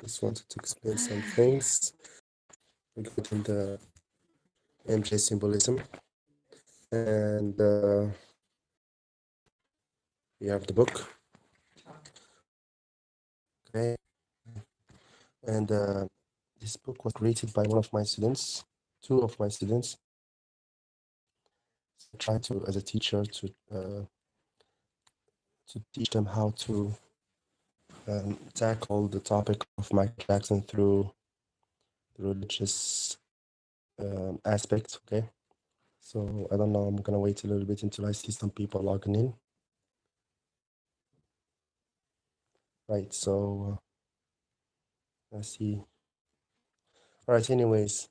Just wanted to explain some things regarding the MJ symbolism. And we have the book. Okay. And this book was created by one of my students, two of my students. So I try to, as a teacher, to teach them how to tackle the topic of Michael Jackson through the religious aspect. Okay. So I don't know. I'm gonna wait a little bit until I see some people logging in. Right. So I see. All right. Anyways,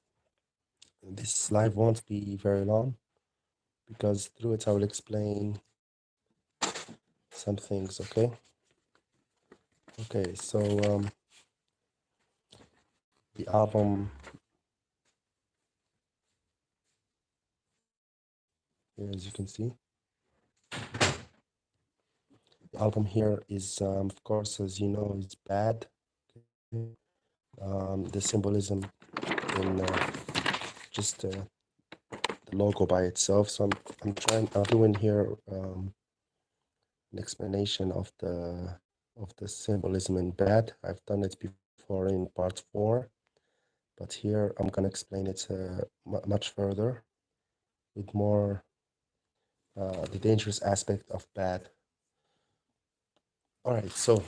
this live won't be very long because through it I will explain some things. Okay. Okay. So the album here, as you can see, the album here is, of course, as you know, is bad. Okay. The symbolism in just the logo by itself. So I'm doing here an explanation of the symbolism in bad. I've done it before in part 4, but here I'm gonna explain it much further with more the dangerous aspect of bad. All right, so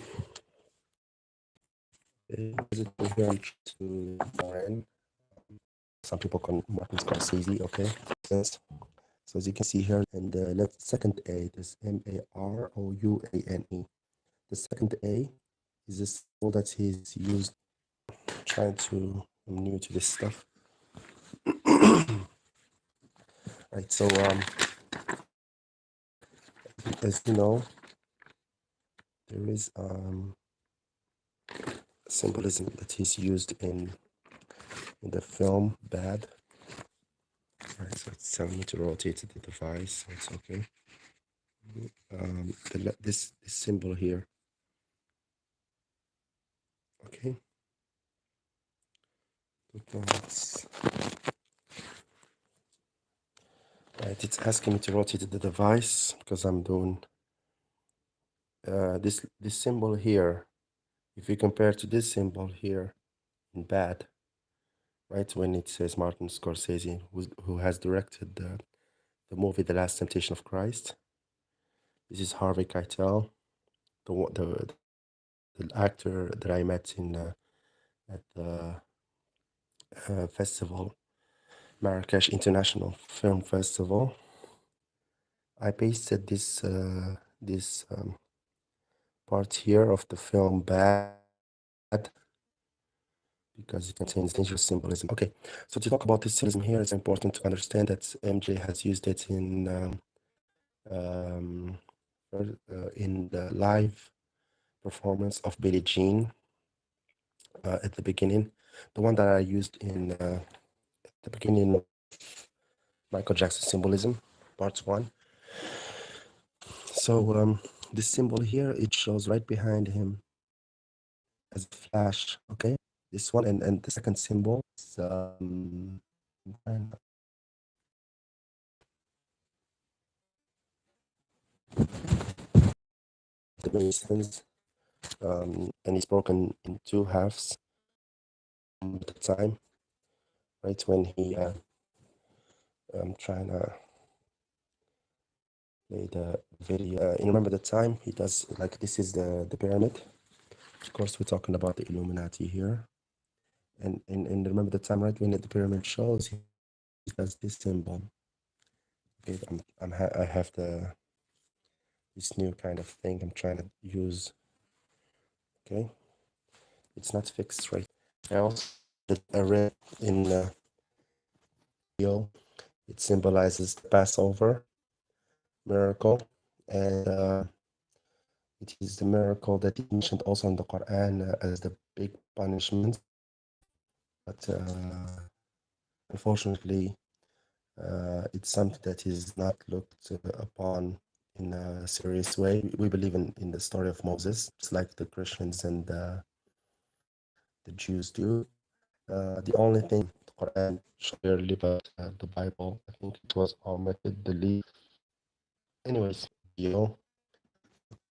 basically here I'm trying to learn. Some people call Martin Scorsese, okay? So as you can see here, and the second A is Maroune. The second A is a symbol that he's used. Trying to, I'm new to this stuff. Right, so as you know, there is symbolism that he's used in the film Bad. All right, so it's telling me to rotate the device, so it's okay. This symbol here, okay. Right, it's asking me to rotate the device because I'm doing this symbol here. If you compare to this symbol here in Bad, right, when it says Martin Scorsese, who has directed the movie The Last Temptation of Christ. This is Harvey Keitel, the actor that I met in at the festival, Marrakesh International Film Festival. I pasted this part here of the film Bad because it contains dangerous symbolism. Okay, so to talk about this symbolism here, it's important to understand that MJ has used it in the live performance of Billie Jean at the beginning, the one that I used in at the beginning of Michael Jackson Symbolism, part 1. So this symbol here, it shows right behind him as a flash, okay? This one, and the second symbol is the Masons, and it's broken in 2 halves at the time, right when he I'm trying to play the video. You remember the time he does, like, this is the pyramid. Of course, we're talking about the Illuminati here. And remember the time, right, when the pyramid shows, he does this symbol. Okay, I have this new kind of thing I'm trying to use. Okay, it's not fixed right now. The red in the video, it symbolizes the Passover miracle, and it is the miracle that is mentioned also in the Quran as the big punishment. But unfortunately, it's something that is not looked upon in a serious way. We believe in the story of Moses, just like the Christians and the Jews do. The only thing the Quran shows clearly, but the Bible, I think it was omitted, deleted. Anyways, video,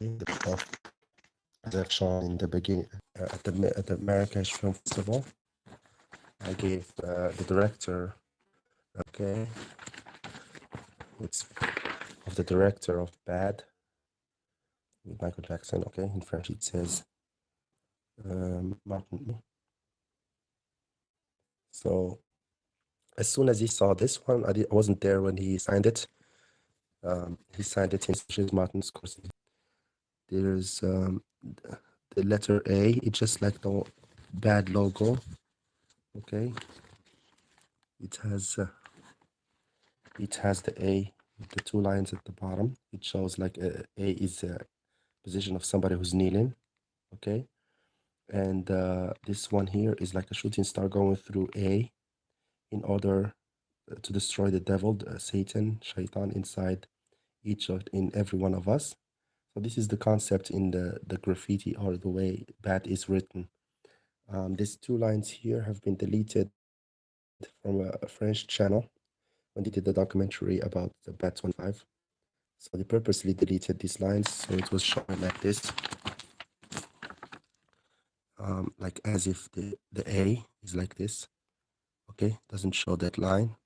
okay, as I've shown in the beginning, at the Marrakesh Film Festival, I gave the director, okay, it's of the director of Bad with Michael Jackson, okay, in French it says Martin. So as soon as he saw this one, I wasn't there when he signed it. He signed it in Martin Scorsese. There's the letter A. It's just like the Bad logo. Okay, it has the A with the two lines at the bottom. It shows like A is a position of somebody who's kneeling. Okay, and this one here is like a shooting star going through A in order to destroy the devil, Satan, Shaitan inside in every one of us. So this is the concept in the graffiti or the way bad is written. These two lines here have been deleted from a French channel when they did the documentary about the Bat 25. So they purposely deleted these lines so it was showing like this, like as if the A is like this. Okay, doesn't show that line.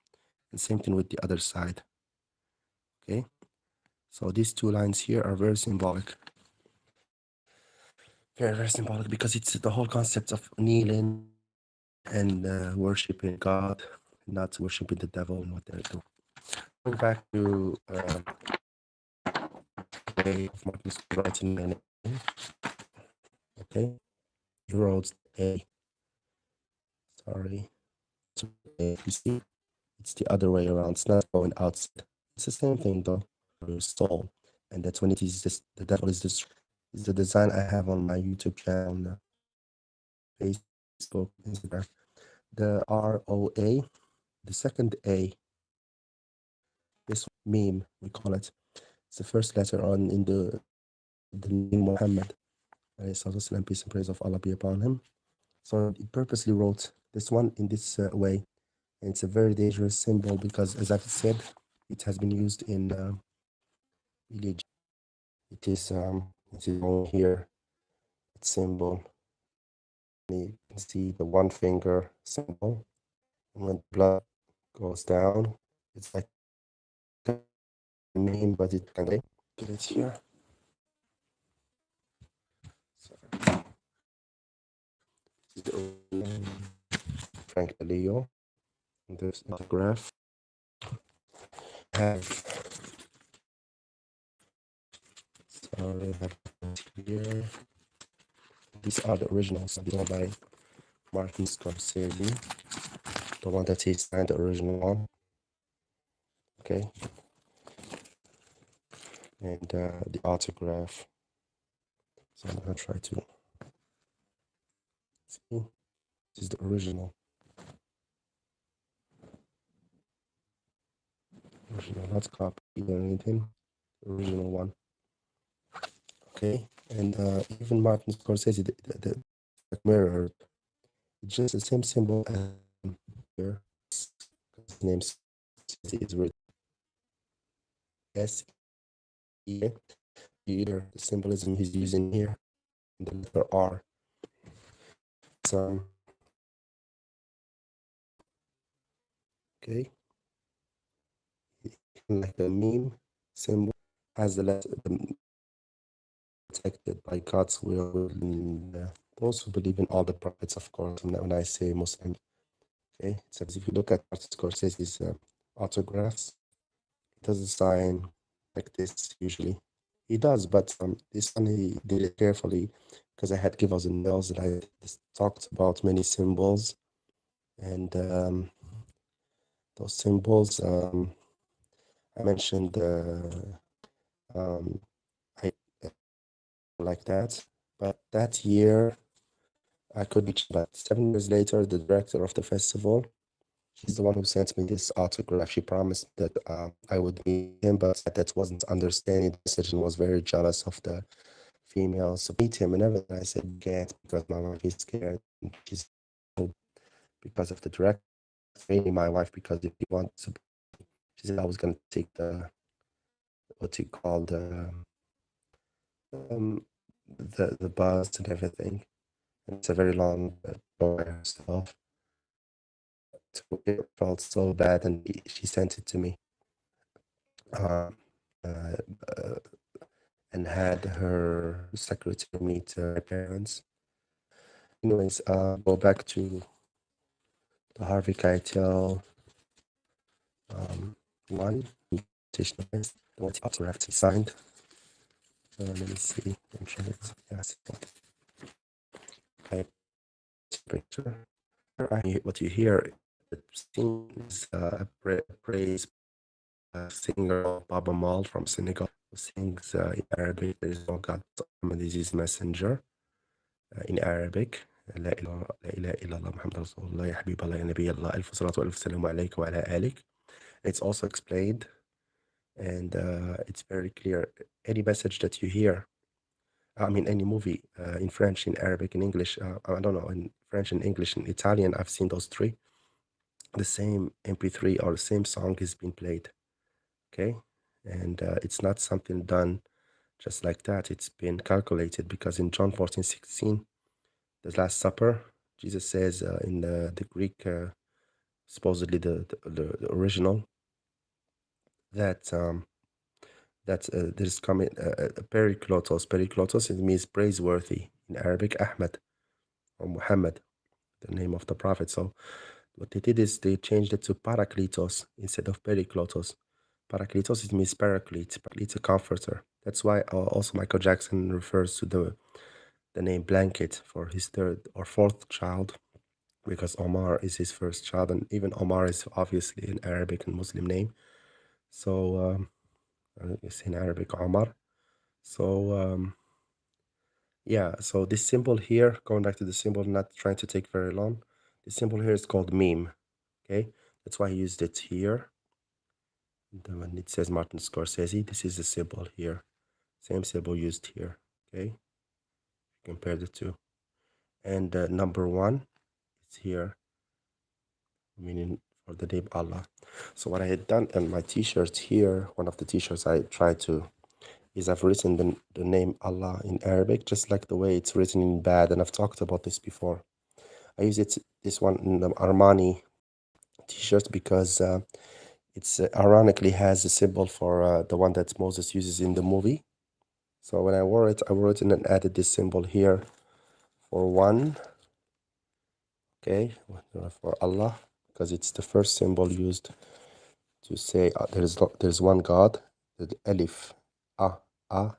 And same thing with the other side. Okay, so these two lines here are very symbolic. Very, very symbolic because it's the whole concept of kneeling and worshiping God, not worshiping the devil and what they're doing. Going back to the way of Martin writing my name, okay, he wrote A. Sorry, A. You see, it's the other way around. It's not going outside. It's the same thing though for your soul, and that's when it is this. The devil is this. Is the design I have on my YouTube channel, on Facebook, Instagram. The ROA, the second A, this meme we call it. It's the first letter on in the name Muhammad. Salam, peace and praise of Allah be upon him. So he purposely wrote this one in this way. And it's a very dangerous symbol because, as I've said, it has been used in religion. It is on here. Its symbol. You can see the one finger symbol. And when blood goes down, it's like a meme, but it can get it here. So, this is the Frank Leo. And there's an autograph. Have sorry, I have here. These are the originals. These are by Martin Scorsese, the one that he signed, the original one. Okay, and the autograph. So I'm gonna try to see. This is the original, not copy or anything. The original one. Okay, and even Martin Scorsese, the mirror, it's just the same symbol as here. His name is written S E. Either the symbolism he's using here, and the letter R. So okay, like the meme symbol has the letter protected by God's will. And, those who believe in all the prophets, of course. When I say Muslim, okay, so if you look at Martin Scorsese's autographs, he doesn't sign like this usually. He does, but this one he did it carefully because I had given and nails and I talked about many symbols and those symbols. I mentioned I like that, but that year I could reach. But 7 years later, the director of the festival, she's the one who sent me this autograph. She promised that I would meet him, but that wasn't understanding the message and was very jealous of the females. So meet him and everything. I said can't because my wife is scared. she's because of the director, mainly my wife, because if you want to, she said I was gonna take what you call um the bus and everything. And it's a very long by herself. So it felt so bad, and she sent it to me. Um, uh, uh, and had her secretary meet my parents. Anyways, go back to the Harvey Keitel one invitation list, the one he have to signed. Let me see. I'm sure it's yes. I picture. What you hear the scene is a praise singer Baba Mal from Senegal who sings in Arabic. There is no God, Muhammad is his messenger in Arabic. لا إله إلا الله محمد رسول الله يا حبيب الله يا نبي الله ألف صلاة وألف سلام عليك وعلى آلك. It's also explained and it's very clear. Any message that you hear, I mean, any movie in French, in Arabic, in English, I don't know, in French, in English, in Italian, I've seen those three. The same MP3 or the same song is being played, okay? And it's not something done just like that. It's been calculated because in John 14:16, the Last Supper, Jesus says in the Greek, supposedly the original, that there's coming periklotos. Periklotos, it means praiseworthy in Arabic, Ahmed or Muhammad, the name of the prophet. So what they did is they changed it to parakletos instead of periklotos. Parakletos, it means paraclete. Paraclete, a comforter. That's why also Michael Jackson refers to the name Blanket for his third or fourth child, because Omar is his first child, and even Omar is obviously an Arabic and Muslim name. So it's in Arabic, Omar. So yeah, so this symbol here, going back to the symbol, not trying to take very long. The symbol here is called meme. Okay, that's why I used it here. And when it says Martin Scorsese, this is the symbol here. Same symbol used here. Okay, compare the two. And number one is here, meaning for the name Allah. So what I had done on my t-shirt here, one of the t-shirts I tried to, is I've written the name Allah in Arabic, just like the way it's written in bad, and I've talked about this before. I use this one in the Armani t-shirt because it's ironically has a symbol for the one that Moses uses in the movie. So when I wore it and then added this symbol here for one, okay, for Allah, because it's the first symbol used to say there's one God, the Alif, A, L,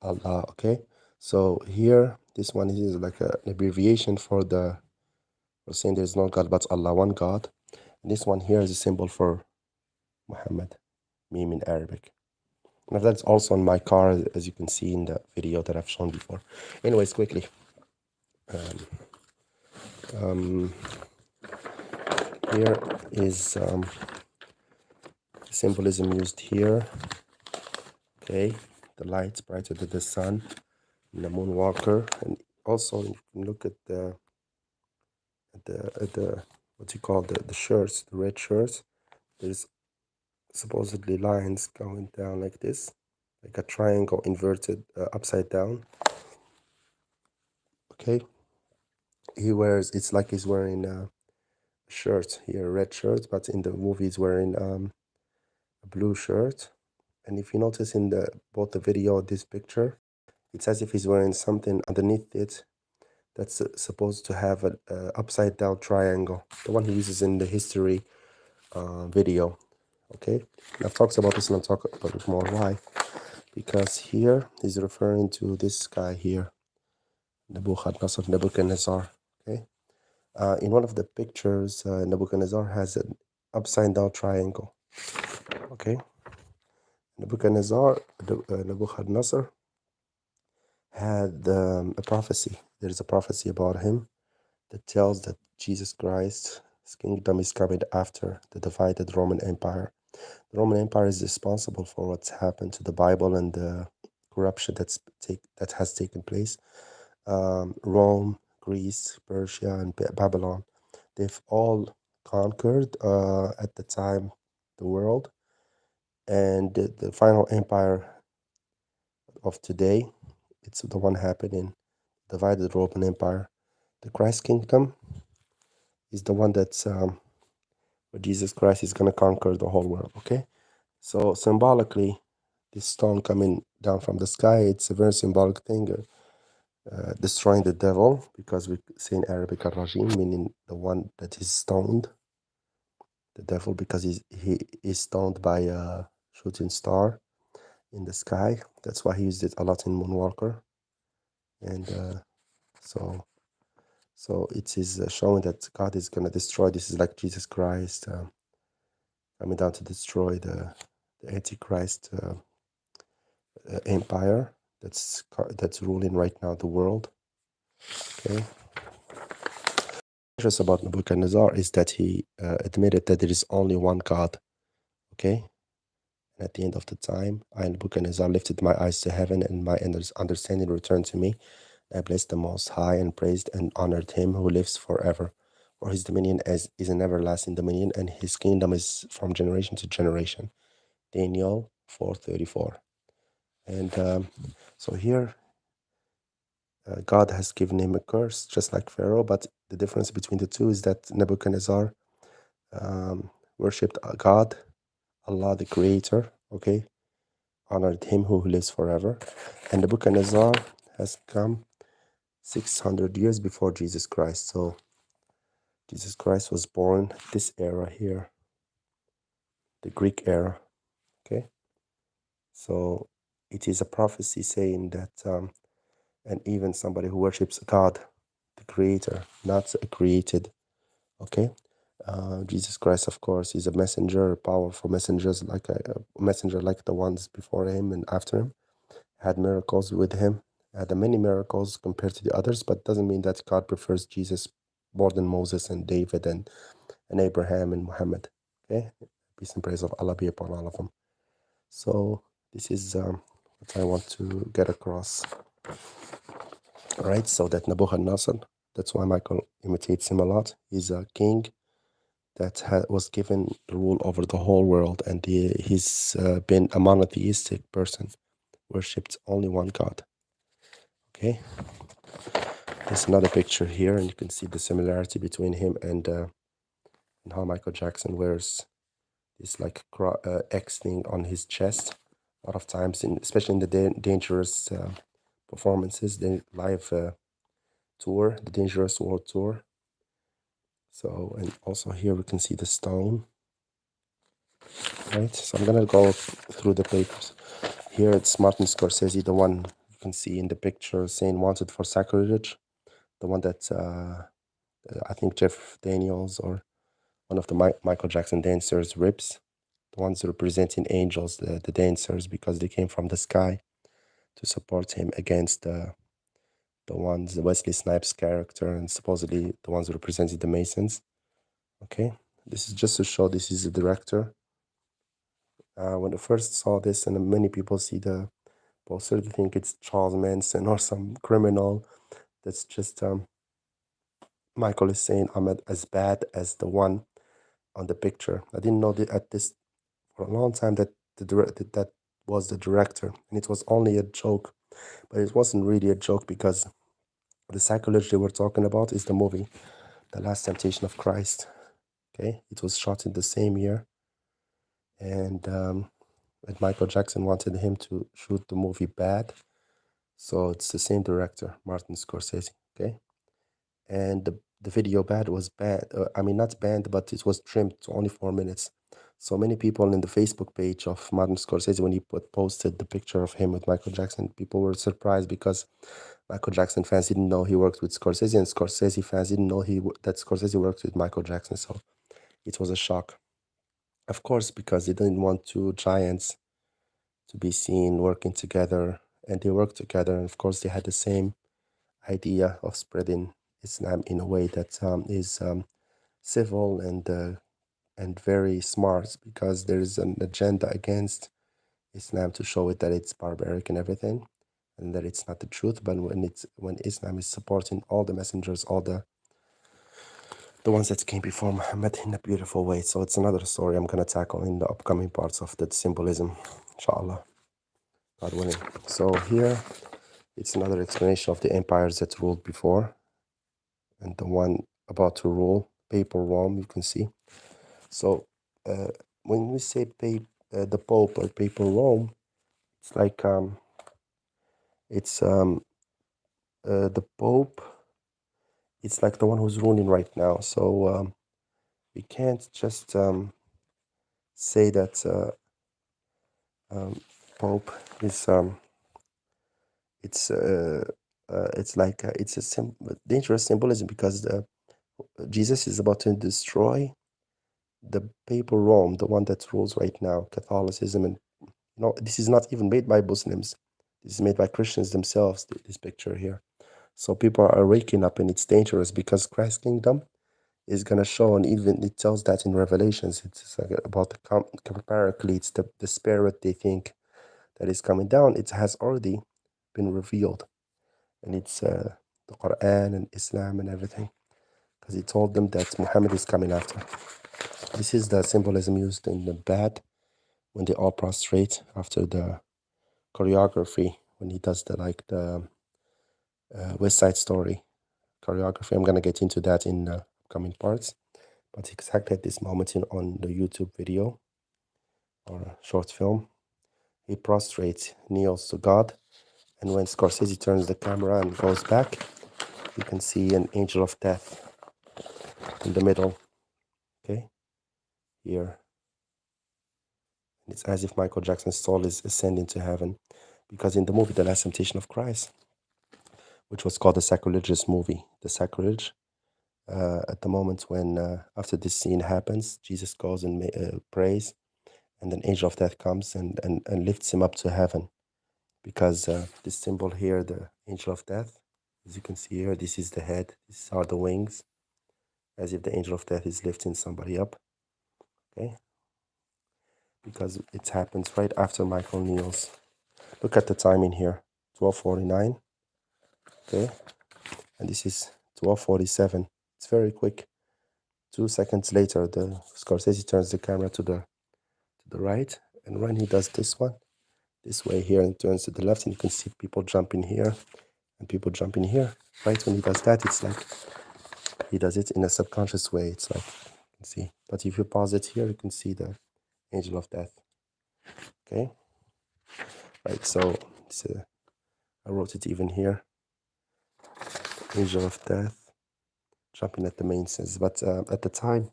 Allah, okay? So here, this one is like an abbreviation for saying there's no God but Allah, one God. And this one here is a symbol for Muhammad, meme in Arabic. And that's also on my car, as you can see in the video that I've shown before. Anyways, quickly. Here is symbolism used here. Okay, the lights brighter than the sun, and the moonwalker, and also you can look at the what you call the shirts, the red shirts. There's supposedly lines going down like this, like a triangle inverted upside down. Okay, it's like he's wearing a shirt here, a red shirt, but in the movie he's wearing a blue shirt. And if you notice in both the video and this picture, it's as if he's wearing something underneath it that's supposed to have an upside down triangle, the one he uses in the history video. Okay, and I've talked about this and I'll talk about it more. Why? Because here he's referring to this guy here, Nebuchadnezzar. Okay, in one of the pictures, Nebuchadnezzar has an upside down triangle. Okay, Nebuchadnezzar had a prophecy. There's a prophecy about him that tells that Jesus Christ's kingdom is coming after the divided Roman Empire. The Roman Empire is responsible for what's happened to the Bible and the corruption that has taken place Rome, Greece, Persia, and Babylon. They've all conquered at the time the world, and the final empire of today, it's the one happening, divided Roman Empire. The Christ kingdom is the one that's where Jesus Christ is gonna conquer the whole world. Okay, so symbolically, this stone coming down from the sky, it's a very symbolic thing. Destroying the devil, because we say in Arabic al-Rajim, meaning the one that is stoned, the devil, because he is stoned by a shooting star in the sky. That's why he used it a lot in Moonwalker. And so it is showing that God is going to destroy. This is like Jesus Christ coming down to destroy the Antichrist empire that's ruling right now the world. Okay. Interesting about Nebuchadnezzar is that he admitted that there is only one God. Okay. And at the end of the time, I, Nebuchadnezzar, lifted my eyes to heaven, and my understanding returned to me. I blessed the Most High and praised and honored him who lives forever. For his dominion is an everlasting dominion, and his kingdom is from generation to generation. Daniel 4:34. And so here, God has given him a curse, just like Pharaoh, but the difference between the two is that Nebuchadnezzar worshipped God, Allah the Creator, okay, honored him who lives forever. And Nebuchadnezzar has come 600 years before Jesus Christ. So Jesus Christ was born this era here, the Greek era, okay? So it is a prophecy saying that, and even somebody who worships God, the Creator, not a created, okay? Jesus Christ, of course, is a messenger, a powerful messengers, like a messenger like the ones before him and after him, had miracles with him, had many miracles compared to the others, but doesn't mean that God prefers Jesus more than Moses and David and Abraham and Muhammad. Okay, peace and praise of Allah be upon all of them. So this is what I want to get across. All right, so that Nebuchadnezzar, that's why Michael imitates him a lot. He's a king that was given the rule over the whole world, and he's been a monotheistic person, worshipped only one God. Okay, there's another picture here, and you can see the similarity between him and how Michael Jackson wears this like X thing on his chest. A lot of times, especially in the dangerous performances, the live tour, the Dangerous World Tour. So, and also here we can see the stone. Right, so I'm gonna go through the papers. Here it's Martin Scorsese, the one you can see in the picture saying wanted for sacrilege. The one that I think Jeff Daniels or one of the Michael Jackson dancers rips. The ones representing angels, the dancers, because they came from the sky to support him against the ones, the Wesley Snipes character, and supposedly the ones who represented the Masons. Okay, this is just to show this is the director. When I first saw this, and many people see the poster, they think it's Charles Manson or some criminal. That's just Michael is saying I'm as bad as the one on the picture. I didn't know that at this for a long time that that was the director, and it was only a joke, but it wasn't really a joke because the psychology they were talking about is the movie The Last Temptation of Christ. Okay, it was shot in the same year, and Michael Jackson wanted him to shoot the movie Bad, so it's the same director, Martin Scorsese. Okay, and the video Bad was bad. I mean, not banned, but it was trimmed to only 4 minutes. So many people in the Facebook page of Martin Scorsese, when he posted the picture of him with Michael Jackson, people were surprised because Michael Jackson fans didn't know he worked with Scorsese, and Scorsese fans didn't know that Scorsese worked with Michael Jackson. So it was a shock, of course, because they didn't want two giants to be seen working together, and they worked together. And of course, they had the same idea of spreading Islam in a way that is civil and very smart, because there is an agenda against Islam to show it that it's barbaric and everything. and that it's not the truth. But when Islam is supporting all the messengers, all the ones that came before Muhammad in a beautiful way. So it's another story I'm gonna tackle in the upcoming parts of the symbolism, inshallah, God willing. So here it's another explanation of the empires that ruled before, and the one about to rule, papal Rome, you can see. So when we say the Pope or papal Rome, it's like it's the Pope. It's like the one who's ruling right now. So we can't just say that Pope is it's like it's a dangerous symbolism because Jesus is about to destroy the papal Rome, the one that rules right now, Catholicism, and this is not even made by Muslims. This is made by Christians themselves. This picture here. So people are waking up, and it's dangerous because Christ's kingdom is gonna show, and even it tells that in Revelations. It's like about the paracletes, the spirit they think that is coming down. It has already been revealed, and it's the Quran and Islam and everything, because he told them that Muhammad is coming after. This is the symbolism used in the bad when they all prostrate after the choreography, when he does the West Side Story choreography. I'm gonna get into that in upcoming parts, but exactly at this moment on the YouTube video or short film, he prostrates, kneels to God, and when Scorsese turns the camera and goes back, you can see an angel of death in the middle. Okay, here. It's as if Michael Jackson's soul is ascending to heaven, because in the movie The Last Temptation of Christ, which was called the sacrilegious movie, the sacrilege, at the moment when after this scene happens, Jesus goes and prays, and an angel of death comes and lifts him up to heaven, because this symbol here, the angel of death, as you can see here, this is the head, these are the wings, as if the angel of death is lifting somebody up. Okay, because it happens right after Michael kneels. Look at the timing here, 12:49. Okay, and this is 12:47. It's very quick. 2 seconds later, the Scorsese turns the camera to the right, and when he does this one, this way here, and turns to the left, and you can see people jumping here and people jumping here. Right when he does that, it's like he does it in a subconscious way. It's like you can see. But if you pause it here, you can see the angel of death. Okay, right. So I wrote it even here. Angel of death jumping at the main sense, but at the time,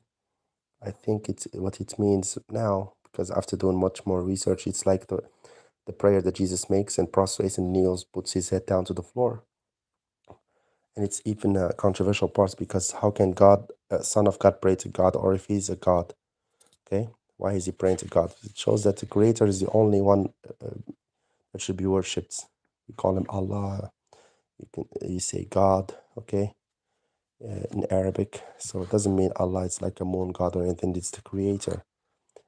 I think it's what it means now, because after doing much more research, it's like the prayer that Jesus makes and prostrates and kneels, puts his head down to the floor. And it's even a controversial part, because how can God, Son of God, pray to God, or if he's a God, okay? Why is he praying to God? It shows that the Creator is the only one that should be worshipped. You call him Allah, you say God, okay, in Arabic. So it doesn't mean Allah, it's like a moon god or anything, it's the Creator.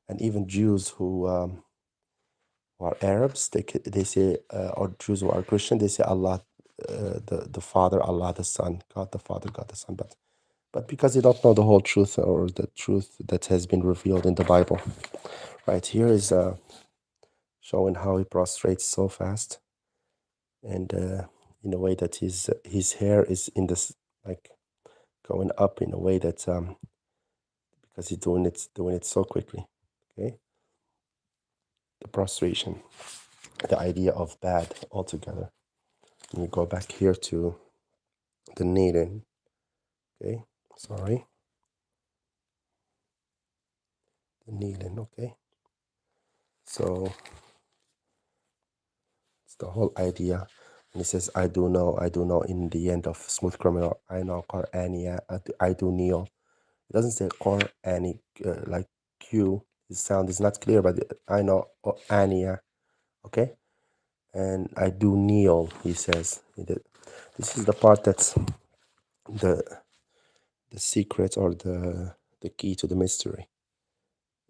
And even Jews who are Arabs, they say, or Jews who are Christian, they say Allah, the Father, Allah the Son, God the Father, God the Son. But because they don't know the whole truth, or the truth that has been revealed in the Bible. Right here is showing how he prostrates so fast, and in a way that his hair is in this, like, going up in a way that because he's doing it so quickly. Okay, the prostration, the idea of bad altogether. And you go back here to the kneeling. Okay, sorry, the kneeling. Okay, so it's the whole idea. And he says, I do know in the end of Smooth Criminal, I know Qur'ania, I do kneel. It doesn't say Qur'ani, like Q. The sound is not clear, but I know Ania, okay? And I do kneel, he says. This is the part that's the secret, or the key to the mystery.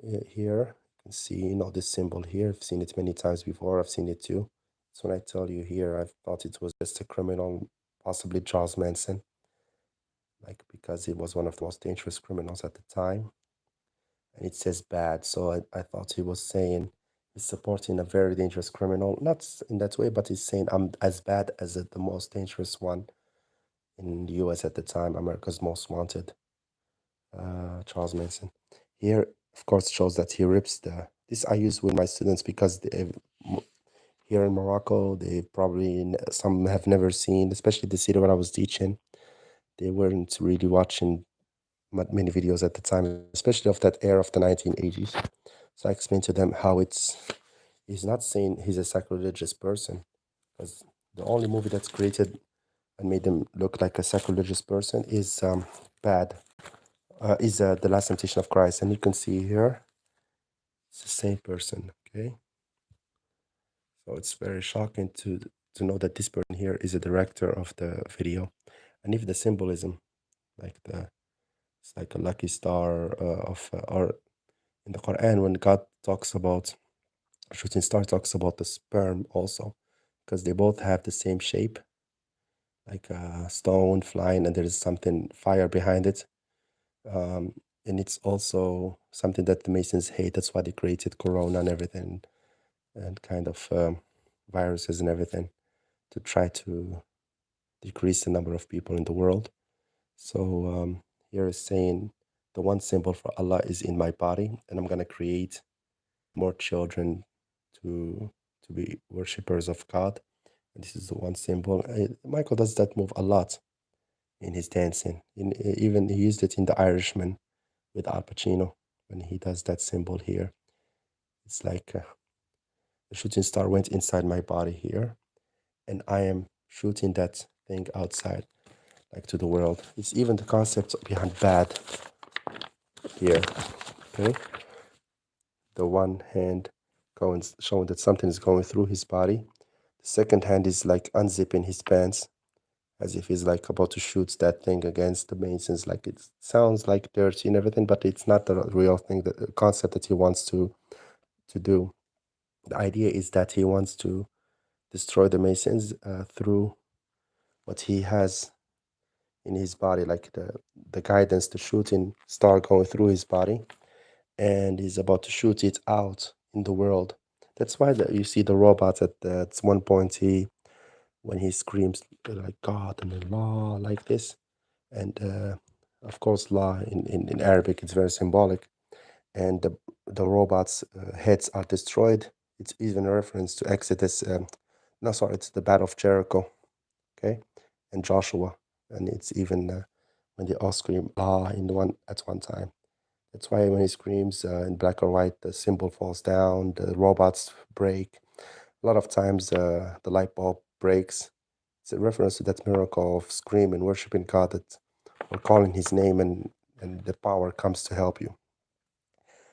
Here, you can see, this symbol here. I've seen it many times before. I've seen it too. That's when I tell you here, I thought it was just a criminal, possibly Charles Manson, like because he was one of the most dangerous criminals at the time. And it says bad, so I thought he was saying he's supporting a very dangerous criminal, not in that way, but he's saying I'm as bad as the most dangerous one in the US at the time, America's most wanted, Charles Manson. Here, of course, shows that he rips the. This I use with my students because here in Morocco, they probably some have never seen, especially the city where I was teaching. They weren't really watching many videos at the time, especially of that era of the 1980s. So I explained to them how he's not saying he's a sacrilegious person, because the only movie that's created and made him look like a sacrilegious person is bad. Is The Last Temptation of Christ, and you can see here it's the same person. Okay, so it's very shocking to know that this person here is a director of the video, and even the symbolism, like it's like a lucky star or in the Quran when God talks about shooting star talks about the sperm also, because they both have the same shape, like a stone flying, and there is something fire behind it. Um, and it's also something that the Masons hate. That's why they created Corona and everything, and kind of viruses and everything to try to decrease the number of people in the world. So here is saying the one symbol for Allah is in my body, and I'm gonna create more children to be worshippers of God. And this is the one symbol. Michael does that move a lot in his dancing. Even he used it in The Irishman with Al Pacino when he does that symbol here. It's like the shooting star went inside my body here, and I am shooting that thing outside, like to the world. It's even the concept behind bad here. Okay, the one hand going showing that something is going through his body. The second hand is like unzipping his pants, as if he's like about to shoot that thing against the Masons. Like it sounds like dirty and everything, but it's not the real thing, the concept that he wants to do. The idea is that he wants to destroy the Masons through what he has in his body, like the guidance, the shooting star going through his body, and he's about to shoot it out in the world. That's why you see the robot at one point when he screams like God and Allah like this, and of course La in Arabic it's very symbolic, and the robots' heads are destroyed. It's even a reference to Exodus. No, sorry, it's the Battle of Jericho. Okay, and Joshua, and it's even when they all scream "Ah" in at one time. That's why when he screams in black or white, the symbol falls down, the robots break. A lot of times, the light bulb breaks. It's a reference to that miracle of screaming, worshiping God, that or calling His name, and the power comes to help you.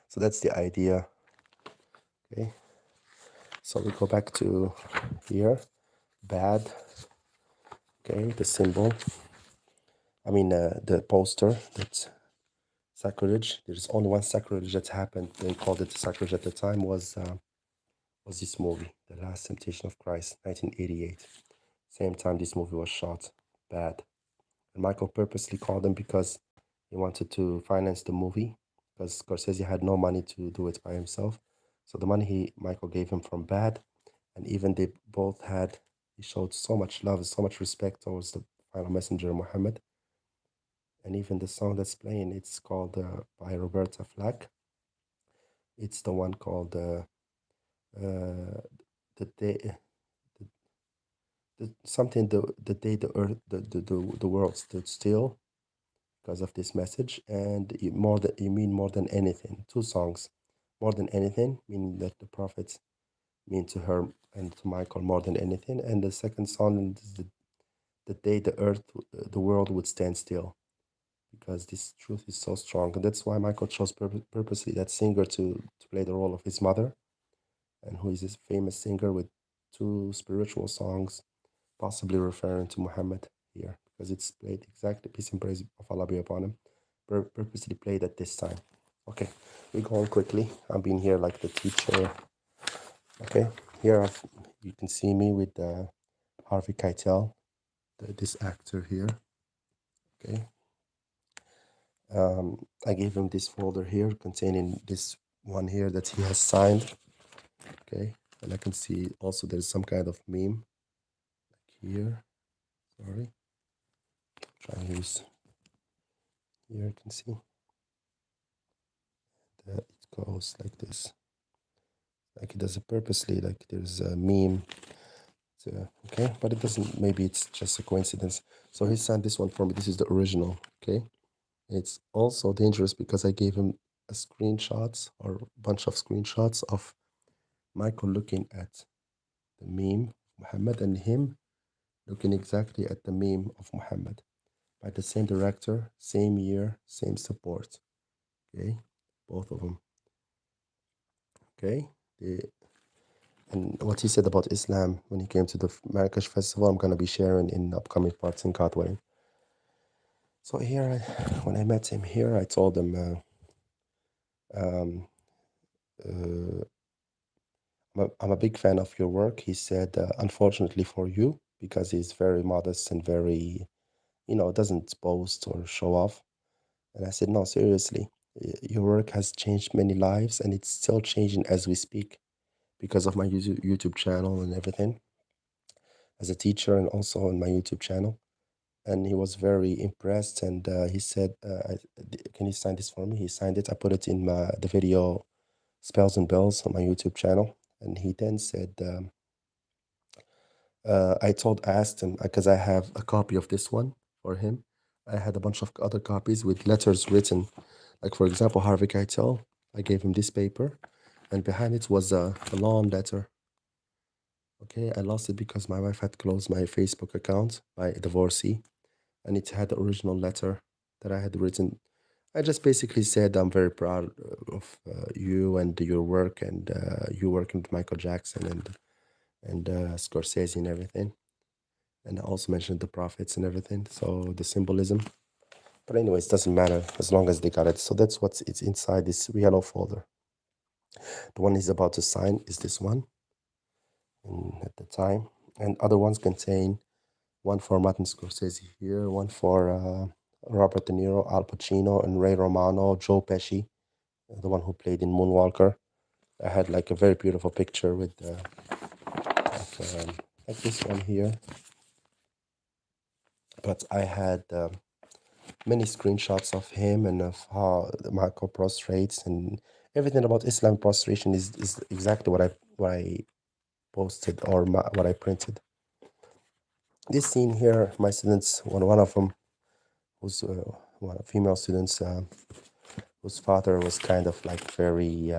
So that's the idea. Okay. So we go back to here, bad. Okay, the symbol. I mean, the poster. That's sacrilege. There's only one sacrilege that happened. They called it sacrilege at the time. Was this movie, The Last Temptation of Christ, 1988. Same time this movie was shot. Bad. And Michael purposely called them because he wanted to finance the movie, because Scorsese had no money to do it by himself. So the money Michael gave him from Bad, and even they both had, he showed so much love, so much respect towards the final messenger Muhammad. And even the song that's playing, it's called by Roberta Flack. It's the one called the day, something the day the earth the world stood still because of this message, and you mean more than anything. Two songs, more than anything, meaning that the prophets mean to her and to Michael more than anything, and the second song is the day the world would stand still, because this truth is so strong, and that's why Michael chose purposely that singer to play the role of his mother, and who is this famous singer with two spiritual songs, possibly referring to Muhammad here, because it's played exactly, peace and praise of Allah be upon him, purposely played at this time. Okay, we go on quickly. I'm being here like the teacher. Okay, here I've you can see me with Harvey Keitel, this actor here. Okay. I gave him this folder here containing this one here that he has signed. Okay. And I can see also there's some kind of meme here. Sorry. Try and use here. You can see that it goes like this. Like it does it purposely. Like there's a meme. Okay, but it doesn't. Maybe it's just a coincidence. So he signed this one for me. This is the original. Okay. It's also dangerous because I gave him a screenshots or a bunch of screenshots of Michael looking at the meme of Muhammad and him looking exactly at the meme of Muhammad by the same director, same year, same support. Okay, both of them. Okay, and what he said about Islam when he came to the Marrakesh Festival, I'm gonna be sharing in upcoming parts in God willing. So here, when I met him here, I told him. Uh, I'm a big fan of your work. He said, unfortunately for you, because he's very modest and very, doesn't boast or show off. And I said, no, seriously, your work has changed many lives and it's still changing as we speak because of my YouTube channel and everything as a teacher and also on my YouTube channel. And he was very impressed and he said, can you sign this for me? He signed it. I put it in the video Spells and Bells on my YouTube channel. And he then said, I asked him because I have a copy of this one for him. I had a bunch of other copies with letters written. Like, for example, Harvey Keitel, I gave him this paper, and behind it was a long letter. Okay, I lost it because my wife had closed my Facebook account by a divorcee, and it had the original letter that I had written. I just basically said I'm very proud of you and your work, and you working with Michael Jackson and Scorsese and everything. And I also mentioned the prophets and everything, so the symbolism. But anyways, it doesn't matter as long as they got it. So that's what's it's inside this yellow folder. The one he's about to sign is this one at the time. And other ones contain one for Martin Scorsese here, one for Robert De Niro, Al Pacino, and Ray Romano, Joe Pesci, the one who played in Moonwalker. I had like a very beautiful picture with like this one here. But I had many screenshots of him and of how Michael prostrates and everything about Islam prostration is exactly what I posted or what I printed. This scene here, my students, one of them was one of female students whose father was kind of like very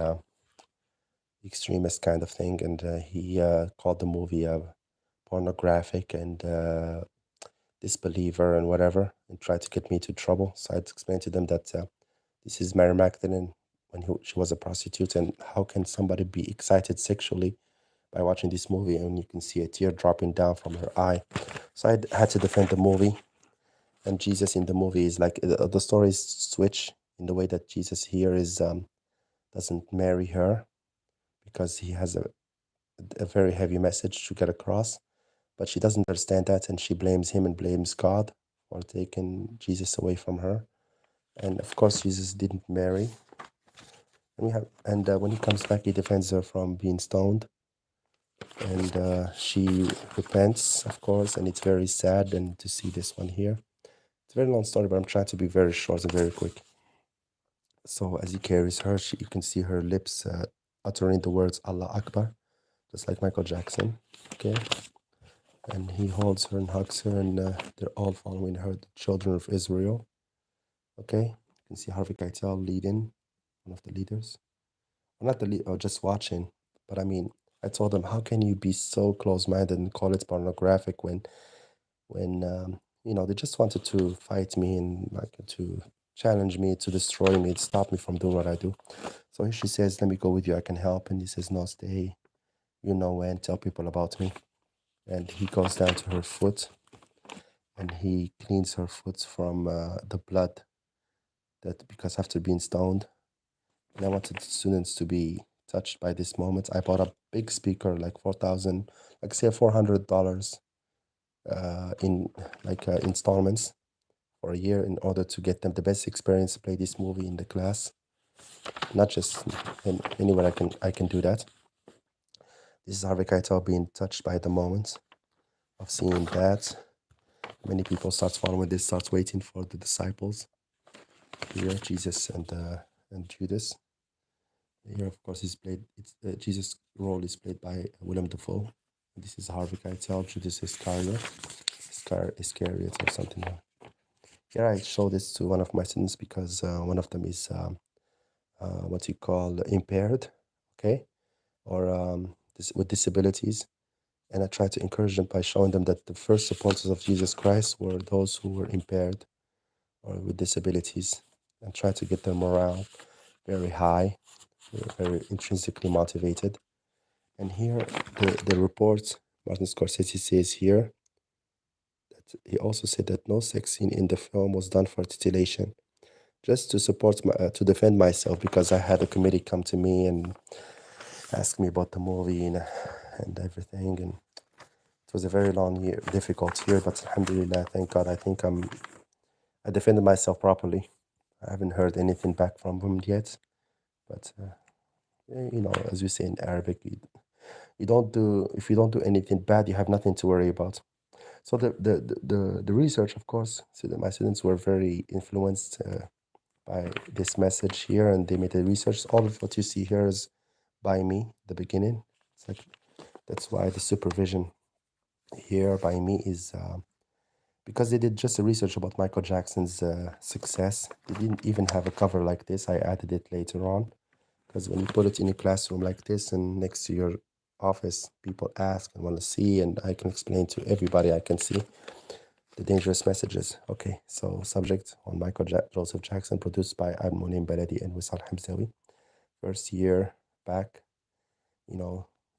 extremist kind of thing, and he called the movie pornographic and disbeliever and whatever, and tried to get me into trouble. So I had to explain to them that this is Mary Magdalene when she was a prostitute, and how can somebody be excited sexually by watching this movie and you can see a tear dropping down from her eye. So I had to defend the movie, and Jesus in the movie is like the stories switch in the way that Jesus here is doesn't marry her because he has a very heavy message to get across, but she doesn't understand that and she blames him and blames God for taking Jesus away from her. And of course, Jesus didn't marry. And when he comes back, he defends her from being stoned, and she repents, of course. And it's very sad. And to see this one here, it's a very long story, but I'm trying to be very short and very quick. So as he carries her, you can see her lips uttering the words Allah Akbar, just like Michael Jackson. Okay, and he holds her and hugs her, and they're all following her, the children of Israel. Okay, you can see Harvey Keitel leading, one of the leaders. Well, not the lead, or just watching. But I mean, I told them, how can you be so close-minded and call it pornographic when they just wanted to fight me and like to challenge me, to destroy me, to stop me from doing what I do. So she says, let me go with you, I can help. And he says, no, stay, when, tell people about me. And he goes down to her foot and he cleans her foot from the blood that because after being stoned. And I wanted the students to be touched by this moment. I bought a big speaker, like 4,000, like say $400 in like installments for a year in order to get them the best experience to play this movie in the class. Not just anywhere I can do that. This is Harvey Keitel being touched by the moment of seeing that. Many people start following this, starts waiting for the disciples. Here, Jesus and Judas. Here, of course, Jesus' role is played by Willem Dafoe. This is Harvey Keitel, Judas Iscariot or something. Here, I show this to one of my students because one of them is what you call impaired, okay, or with disabilities. And I try to encourage them by showing them that the first supporters of Jesus Christ were those who were impaired or with disabilities, and try to get their morale very high, very intrinsically motivated. And here, the report, Martin Scorsese says here, that he also said that no sex scene in the film was done for titillation, just to support to defend myself, because I had a committee come to me and ask me about the movie and everything, and it was a very long year, difficult year, but alhamdulillah, thank God, I think I defended myself properly. I haven't heard anything back from him yet, but as we say in Arabic, you don't do if you don't do anything bad, you have nothing to worry about. So the research, of course, so that my students were very influenced by this message here, and they made the research. All of what you see here is by me, the beginning. It's like that's why the supervision here by me is because they did just a research about Michael Jackson's success. They didn't even have a cover like this. I added it later on, because when you put it in a classroom like this and next to your office, people ask and want to see, and I can explain to everybody I can see the dangerous messages. Okay, so subject on Joseph Jackson, produced by Munim Baladi and Wissal Hamzawi. First year back,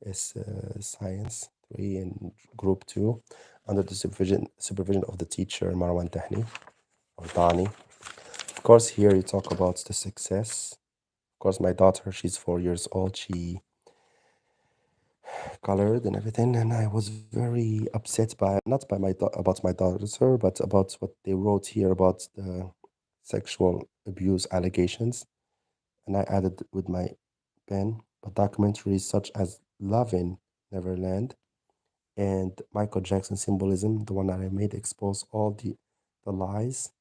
is Science 3 and Group 2, under the supervision of the teacher Marwan Tahni, or Dani. Of course, here you talk about the success. Of course, my daughter, she's 4 years old. She colored and everything, and I was very upset by not by about my daughter, but about what they wrote here about the sexual abuse allegations. And I added with my pen, but documentaries such as Lovin' Neverland and Michael Jackson Symbolism, the one that I made, expose all the lies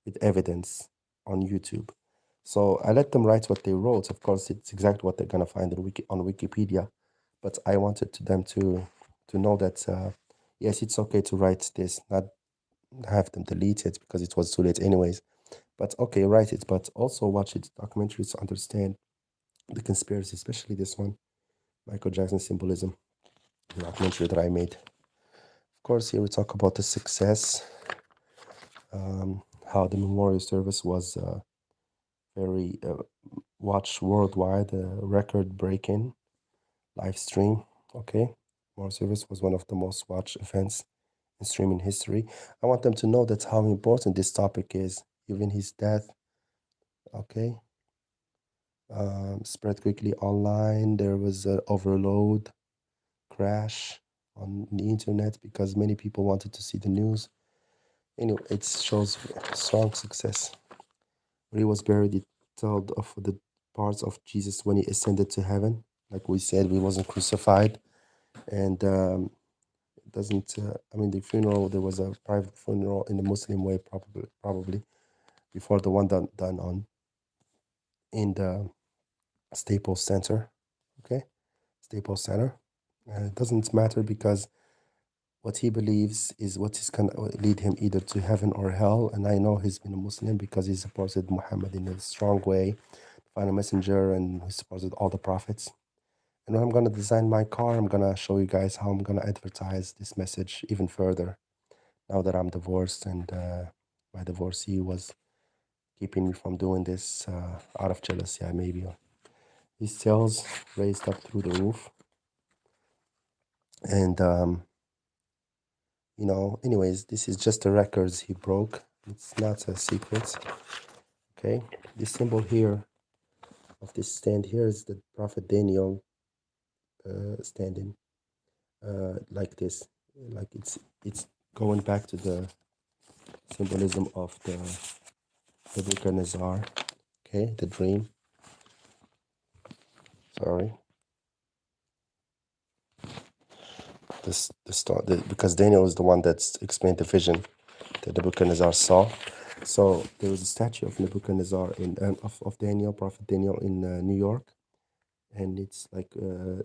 with evidence on YouTube. So I let them write what they wrote. Of course, it's exactly what they're gonna find on Wikipedia. But I wanted them to know that yes, it's okay to write this, not have them delete it because it was too late anyways. But okay, write it, but also watch it documentaries to understand the conspiracy, especially this one, Michael Jackson Symbolism, the documentary that I made. Of course, here we talk about the success, how the memorial service was very watched worldwide, record-breaking live stream. Okay, memorial service was one of the most watched events in streaming history. I want them to know that how important this topic is. Even his death, okay, spread quickly online. There was an overload crash on the internet because many people wanted to see the news. Anyway, it shows strong success. Where he was buried, it told of the parts of Jesus when he ascended to heaven. Like we said, he wasn't crucified, and it doesn't. The funeral, there was a private funeral in the Muslim way, probably before the one done on in the Staples Center. Okay, Staples Center. It doesn't matter because what he believes is what is going to lead him either to heaven or hell. And I know he's been a Muslim because he supported Muhammad in a strong way, final messenger, and he supported all the prophets. And when I'm going to design my car, I'm going to show you guys how I'm going to advertise this message even further. Now that I'm divorced and my divorcee was keeping me from doing this out of jealousy, maybe. His sales raised up through the roof. And anyways, this is just the records he broke. It's not a secret. Okay, this symbol here of this stand here is the Prophet Daniel standing like this, like it's going back to the symbolism of the Nebuchadnezzar. Okay, the dream. Sorry, because Daniel is the one that's explained the vision that Nebuchadnezzar saw. So there was a statue of Nebuchadnezzar of Daniel, Prophet Daniel in New York, and it's like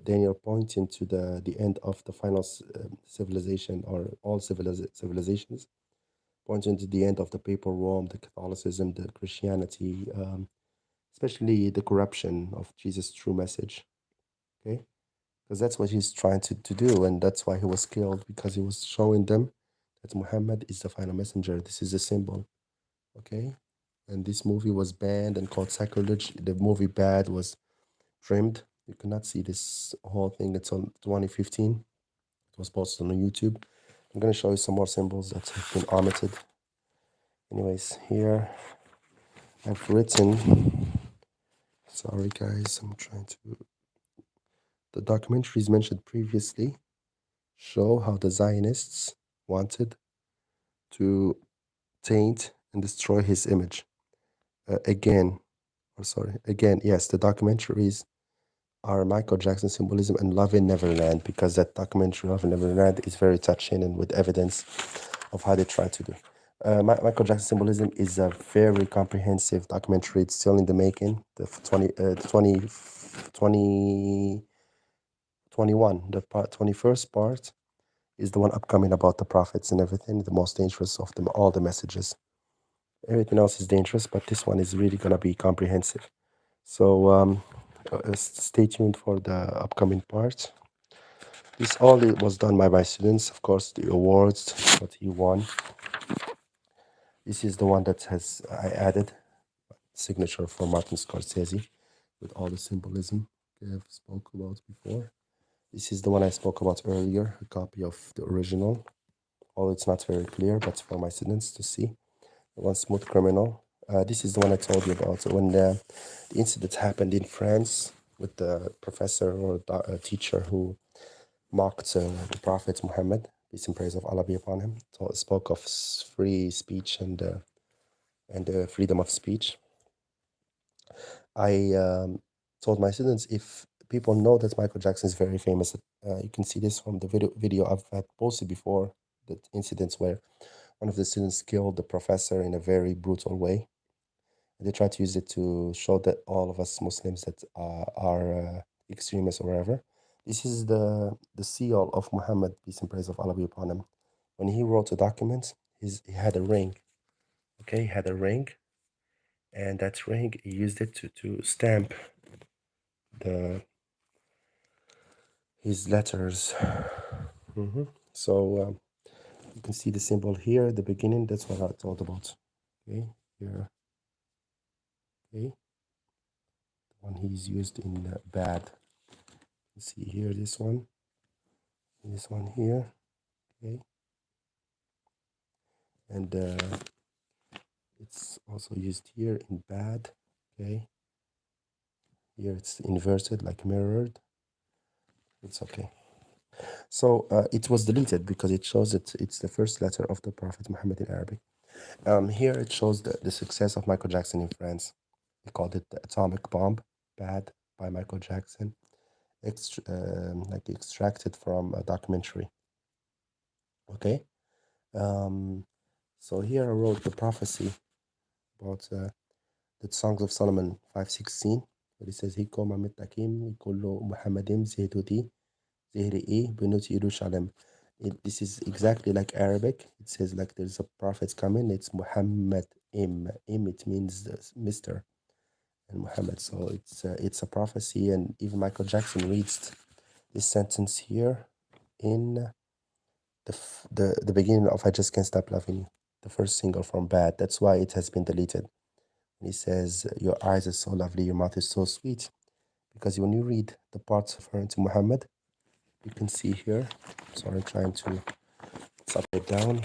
Daniel pointing to the end of the final civilization, or all civilizations, pointing to the end of the papal Rome, the Catholicism, the Christianity, especially the corruption of Jesus' true message. Okay, because that's what he's trying to do, and that's why he was killed, because he was showing them that Muhammad is the final messenger. This is a symbol. Okay, and this movie was banned and called sacrilege. The movie Bad was trimmed. You cannot see this whole thing. It's on 2015. It was posted on YouTube. I'm going to show you some more symbols that have been omitted. Anyways, here I've written, sorry guys, I'm trying to, the documentaries mentioned previously show how the Zionists wanted to taint and destroy his image. Again, yes, the documentaries are Michael Jackson Symbolism and Love in Neverland, because that documentary Love in Neverland is very touching and with evidence of how they try to do. Michael Jackson Symbolism is a very comprehensive documentary. It's still in the making. The 21, the 21st part is the one upcoming about the prophets and everything, the most dangerous of them, all the messages. Everything else is dangerous, but this one is really going to be comprehensive. So stay tuned for the upcoming part. This all was done by my students, of course, the awards, what he won. This is the one that I added, signature for Martin Scorsese, with all the symbolism I've spoke about before. This is the one I spoke about earlier, a copy of the original. Although it's not very clear, but for my students to see. The one Smooth Criminal. This is the one I told you about. So when the incident happened in France with the professor or teacher who mocked the Prophet Muhammad, peace and praise of Allah be upon him. So it spoke of free speech and freedom of speech. I told my students, if people know that Michael Jackson is very famous, you can see this from the video I've had posted before, the incidents where one of the students killed the professor in a very brutal way. And they try to use it to show that all of us Muslims that are extremists or whatever. This is the seal of Muhammad, peace and praise of Allah be upon him. When he wrote a document, he had a ring. Okay, he had a ring, and that ring, he used it to stamp his letters. So you can see the symbol here at the beginning. That's what I thought about. Okay, here. Okay, the one he's used in Bad. You see here this one here. Okay, and it's also used here in Bad. Okay, here it's inverted, like mirrored. It's okay. So it was deleted because it shows that it's the first letter of the Prophet Muhammad in Arabic. Here it shows the success of Michael Jackson in France. They called it the Atomic Bomb, Bad, by Michael Jackson, extracted from a documentary. Okay, so here I wrote the prophecy about the Songs of Solomon 5:16, where it says, "Hikoma mitakim kullu Muhammadim zehduti zehri'i benut Yerushalem." This is exactly like Arabic. It says like there's a prophet coming. It's Muhammad Im. Im, it means Mr. and Muhammad. So it's a prophecy, and even Michael Jackson reads this sentence here in the beginning of "I Just Can't Stop Loving You," the first single from Bad. That's why it has been deleted. And he says, "Your eyes are so lovely, your mouth is so sweet," because when you read the parts referring to Muhammad, you can see here. Sorry, trying to upside down.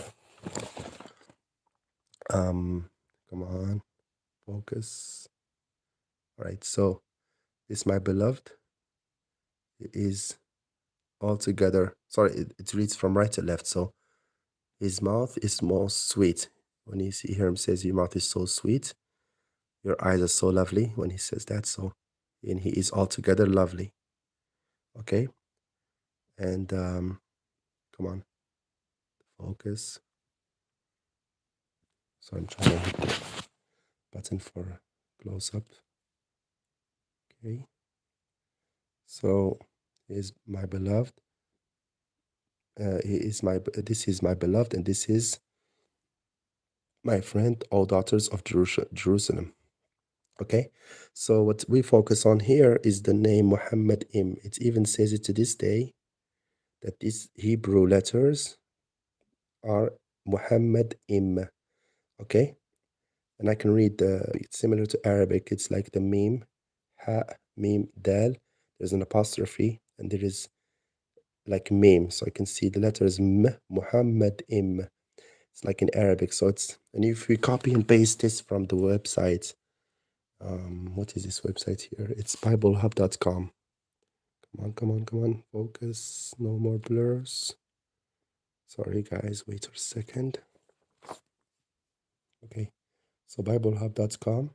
Come on, focus. All right, so Is my beloved is altogether, sorry, it reads from right to left. So his mouth is most sweet. When you see here, him says, your mouth is so sweet. Your eyes are so lovely when he says that. So, and he is altogether lovely. Okay. And come on, focus. So I'm trying to hit the button for close up. Okay. So is my beloved. This is my beloved, and this is my friend, all daughters of Jerusalem. Okay, so what we focus on here is the name Muhammad Im. It even says it to this day that these Hebrew letters are Muhammad Im. Okay, and I can read it's similar to Arabic. It's like the meme, ha, meme, dal. There's an apostrophe, and there is like meme. So I can see the letters M, Muhammad Im. It's like in Arabic. So it's, and if we copy and paste this from the website, what is this website here? It's BibleHub.com. Come on, focus. No more blurs. Sorry, guys, wait a second. Okay, so BibleHub.com.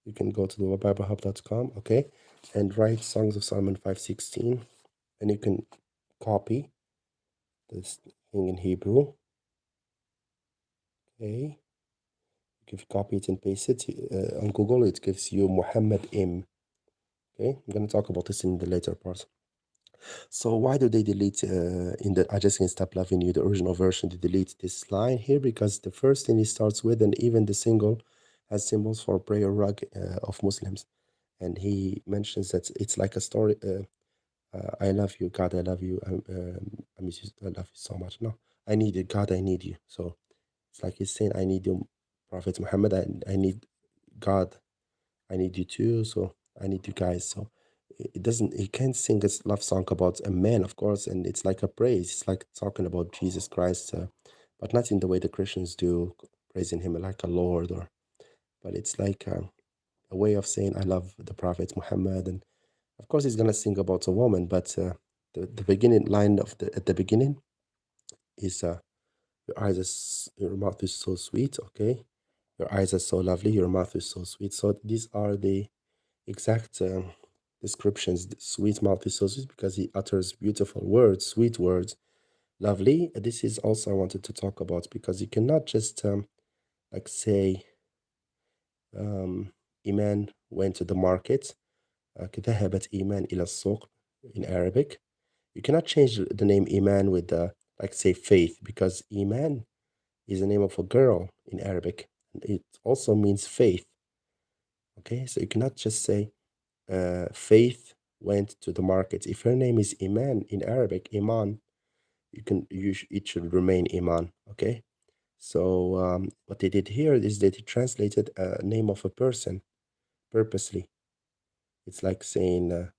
You can go to the BibleHub.com, okay, and write Songs of Solomon 5:16, and you can copy this thing in Hebrew. Okay, if you copy it and paste it on Google, it gives you Muhammad Im. Okay, I'm gonna talk about this in the later part. So why do they delete in the I Just Can't Stop Loving You, the original version, they delete this line here? Because the first thing it starts with, and even the single has symbols for prayer rug of Muslims. And he mentions that it's like a story. I love you, God, I love you. I miss you, I love you so much. No, I need you, God, I need you. So it's like he's saying, I need you, Prophet Muhammad, I need God, I need you too. So I need you guys. So it doesn't, he can't sing a love song about a man, of course, and it's like a praise. It's like talking about Jesus Christ, but not in the way the Christians do, praising him like a Lord, or, but it's like a way of saying, I love the Prophet Muhammad. And of course, he's going to sing about a woman, but the beginning line of at the beginning is, your eyes are, your mouth is so sweet, okay? Your eyes are so lovely, your mouth is so sweet. So these are the exact descriptions. Sweet mouth is so sweet because he utters beautiful words, sweet words, lovely. This is also I wanted to talk about, because you cannot just like say Iman went to the market. ذهبت إيمان إلى السوق in Arabic. You cannot change the name Iman with like say faith, because Iman is the name of a girl in Arabic. It also means faith. Okay, so you cannot just say Faith went to the market. If her name is Iman in Arabic, Iman, it should remain Iman. Okay, so what they did here is that he translated a name of a person purposely. It's like saying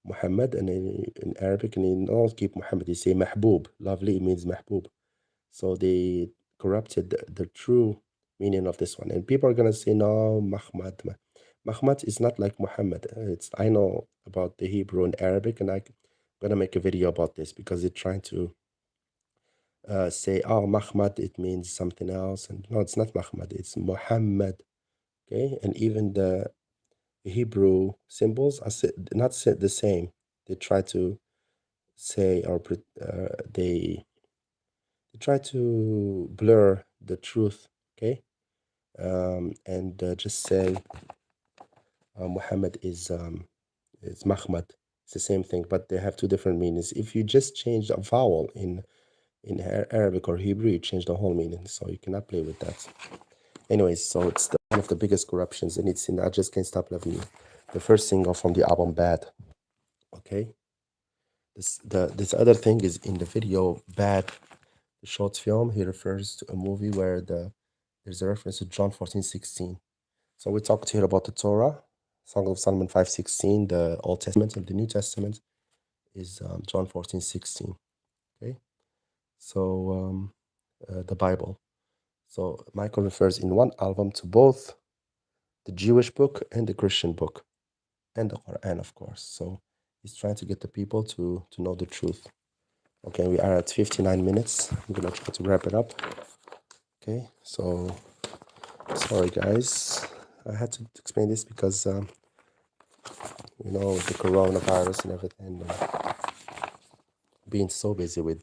Muhammad, and in Arabic, and in all keep Muhammad, they say Mahbub. Lovely means Mahbub. So they corrupted the true meaning of this one. And people are gonna say, no, Mahmad. Mahmad is not like Muhammad. It's, I know about the Hebrew and Arabic, and I'm gonna make a video about this, because they're trying to say, oh, Mahmad, it means something else. And no, it's not Mahmad, it's Muhammad. Okay, and even the Hebrew symbols are not the same. They try to say, or they try to blur the truth, okay? And just say Muhammad is Mahmad. It's the same thing, but they have two different meanings. If you just change a vowel in Arabic or Hebrew, you change the whole meaning. So you cannot play with that. Anyways, so it's one of the biggest corruptions, and it's in I Just Can't Stop Loving You, the first single from the album Bad. Okay. This other thing is in the video Bad, the short film. He refers to a movie where there's a reference to John 14:16. So we talked here about the Torah, Song of Solomon 5:16, the Old Testament, and the New Testament is John 14:16. Okay, so the Bible. So Michael refers in one album to both the Jewish book and the Christian book. and the Quran, of course. So he's trying to get the people to know the truth. Okay, we are at 59 minutes. I'm gonna try to wrap it up. Okay, so sorry guys, I had to explain this because the coronavirus and everything, being so busy with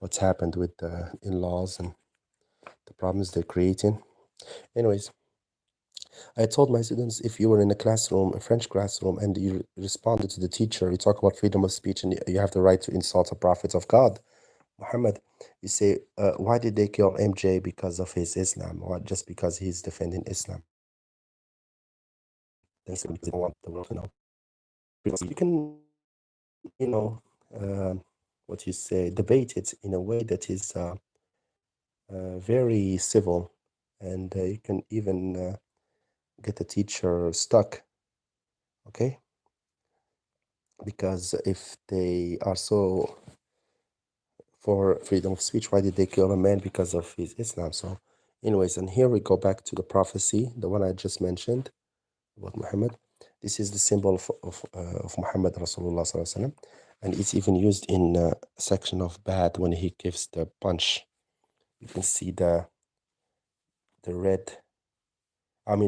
what's happened with the in-laws and the problems they're creating. Anyways, I told my students, if you were in a classroom, a French classroom, and you responded to the teacher, you talk about freedom of speech and you have the right to insult a prophet of God, Muhammad, you say, why did they kill MJ because of his Islam, or just because he's defending Islam? Then say, because they don't want the world to know. Because you can, what you say, debate it in a way that is very civil, and you can even get the teacher stuck, okay? Because if they are so for freedom of speech, why did they kill a man because of his Islam? So, anyways, and here we go back to the prophecy, the one I just mentioned about Muhammad. This is the symbol of Muhammad Rasulullah Sallallahu Alaihi Wasallam, and it's even used in a section of Bad when he gives the punch. You can see the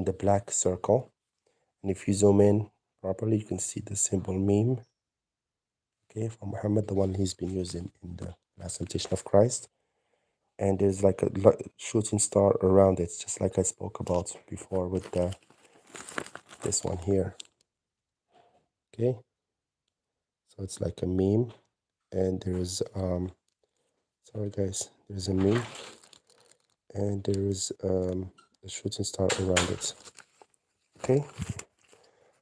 the black circle, and if you zoom in properly, you can see the symbol meme. Okay, for Muhammad, the one he's been using in the last temptation of Christ. And there's like a shooting star around it, just like I spoke about before with this one here. Okay, so it's like a meme, and there's sorry guys, there's a meme, and there is a shooting star around it. Okay,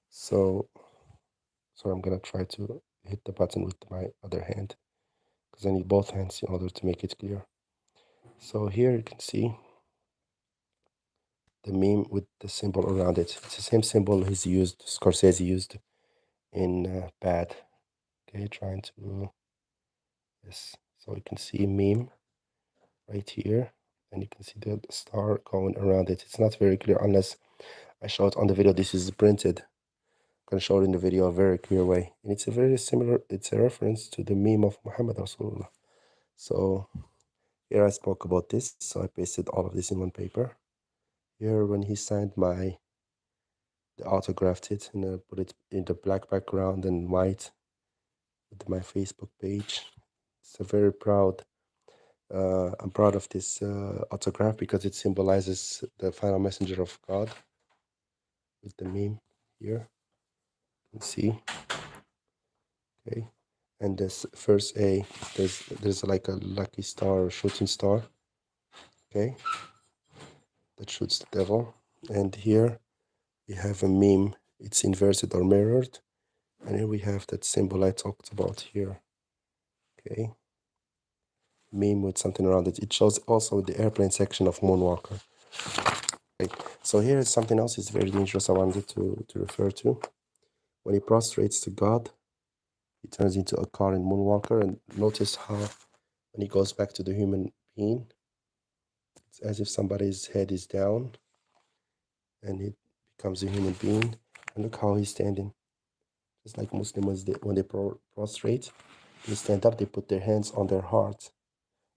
so I'm gonna try to hit the button with my other hand because I need both hands in order to make it clear. So here you can see the meme with the symbol around it. It's the same symbol Scorsese used in Bad. Okay, trying to, yes. So you can see meme right here, and you can see the star going around it. It's not very clear unless I show it on the video. This is printed. I'm gonna show it in the video a very clear way. And it's a very similar, it's a reference to the meme of Muhammad Rasulullah. So here I spoke about this, so I pasted all of this in one paper. Here when he signed the autographed it and put it in the black background and white with my Facebook page. It's a very proud. I'm proud of this autograph because it symbolizes the final messenger of God with the meme here. You can see, okay. And this first A, there's like a lucky star, shooting star, okay, that shoots the devil. And here we have a meme. It's inverted or mirrored, and here we have that symbol I talked about here, okay. Meme with something around it. It shows also the airplane section of Moonwalker. Okay. So here is something else is very dangerous I wanted to refer to. When he prostrates to God, he turns into a car in Moonwalker, and notice how when he goes back to the human being, it's as if somebody's head is down and he becomes a human being. And look how he's standing. Just like Muslims, when they prostrate, they stand up, they put their hands on their heart.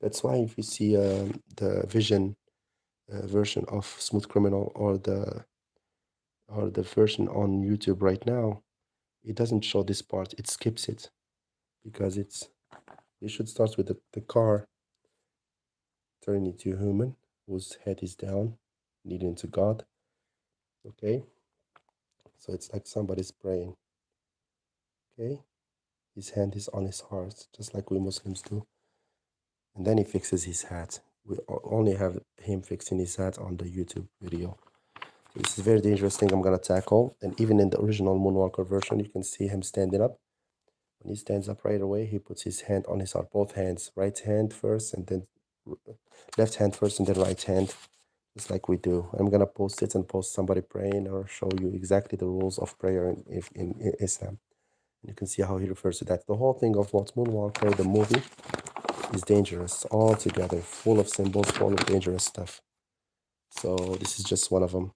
That's why if you see the Vision version of Smooth Criminal or the version on YouTube right now, it doesn't show this part. It skips it because it should start with the car turning into a human whose head is down, leading to God. Okay, so it's like somebody's praying. Okay, his hand is on his heart, just like we Muslims do. And then he fixes his hat. We only have him fixing his hat on the YouTube video. So this is a very dangerous thing I'm gonna tackle. And even in the original Moonwalker version, you can see him standing up. When he stands up right away, he puts his hand on his heart, both hands, right hand first, and then left hand first, and then right hand, just like we do. I'm gonna post it and post somebody praying or show you exactly the rules of prayer in Islam. And you can see how he refers to that. The whole thing of what Moonwalker, the movie, is dangerous altogether, full of symbols, full of dangerous stuff. So this is just one of them.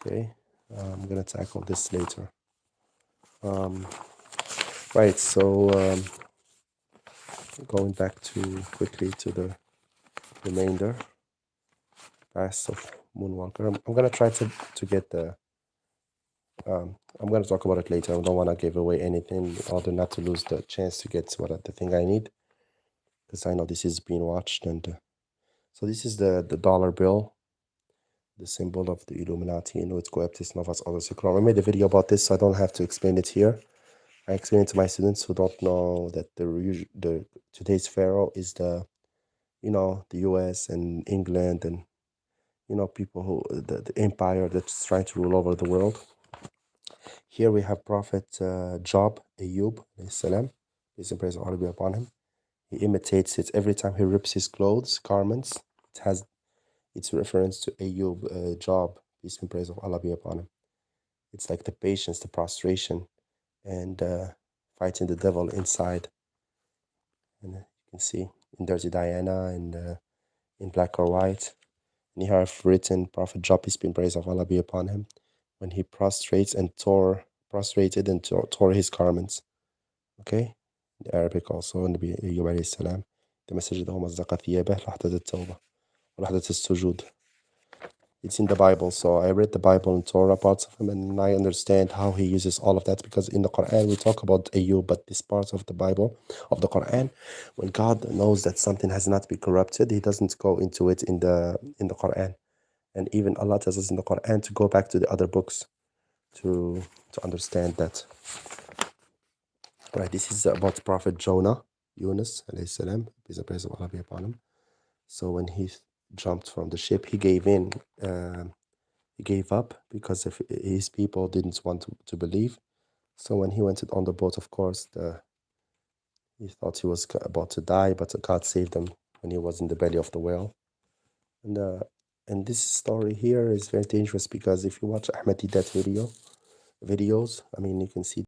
Okay. I'm gonna tackle this later. Um, right, so going back to quickly to the remainder past of Moonwalker. I'm gonna try to get the I'm gonna talk about it later. I don't want to give away anything in order not to lose the chance to get the thing I need, because I know this is being watched. And so this is the dollar bill, the symbol of the Illuminati, in which Goeptis Novas Autosykron. I made a video about this, so I don't have to explain it here. I explain it to my students who don't know that the today's pharaoh is the U.S. and England, and people who the empire that's trying to rule over the world. Here we have Prophet Job, Ayub, salam, peace and praise of Allah be upon him. He imitates it every time he rips his clothes, garments. It has its reference to Ayub, Job, peace and praise of Allah be upon him. It's like the patience, the prostration, and fighting the devil inside. And you can see in Dirty Diana and in black or white. And here I've written Prophet Job, peace and praise of Allah be upon him, when he prostrated and tore his garments. Okay, in Arabic also, النبي أيوب عليه السلام تمسجده مزق ثيابه لحظة التوبة ولحظة السجود. It's in the Bible, so I read the Bible and Torah parts of him, and I understand how he uses all of that, because in the Quran we talk about Ayub, but this part of the Bible, of the Quran, when God knows that something has not been corrupted, he doesn't go into it in the Quran. And even Allah tells us in the Quran to go back to the other books to understand that. Right, this is about Prophet Jonah, Yunus, alayhi salam, peace and praise of Allah be upon him. So when he jumped from the ship, he gave in. He gave up because if his people didn't want to believe. So when he went on the boat, of course, he thought he was about to die, but God saved him when he was in the belly of the whale. And this story here is very dangerous, because if you watch Ahmed Didat videos, I mean, you can see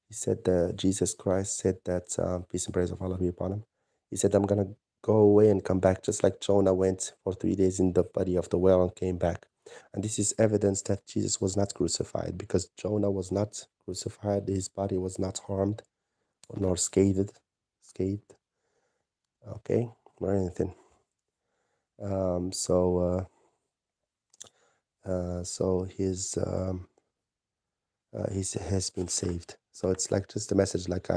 he said that Jesus Christ said that, peace and praise of Allah be upon him. He said, I'm going to go away and come back, just like Jonah went for 3 days in the body of the whale and came back. And this is evidence that Jesus was not crucified, because Jonah was not crucified. His body was not harmed nor scathed, okay, or anything. So he has been saved. So it's like just a message, like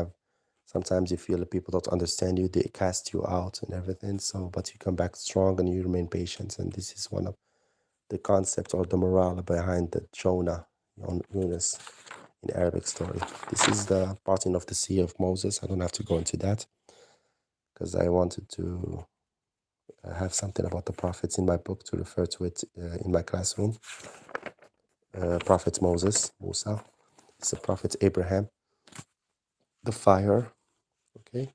sometimes you feel that people don't understand you, they cast you out and everything. So, but you come back strong and you remain patient. And this is one of the concept or the morale behind the Jonah, Yunus, in Arabic story. This is the parting of the sea of Moses. I don't have to go into that, because I wanted to have something about the prophets in my book to refer to it in my classroom. Prophet Moses, Musa. It's the prophet Abraham. The fire, okay.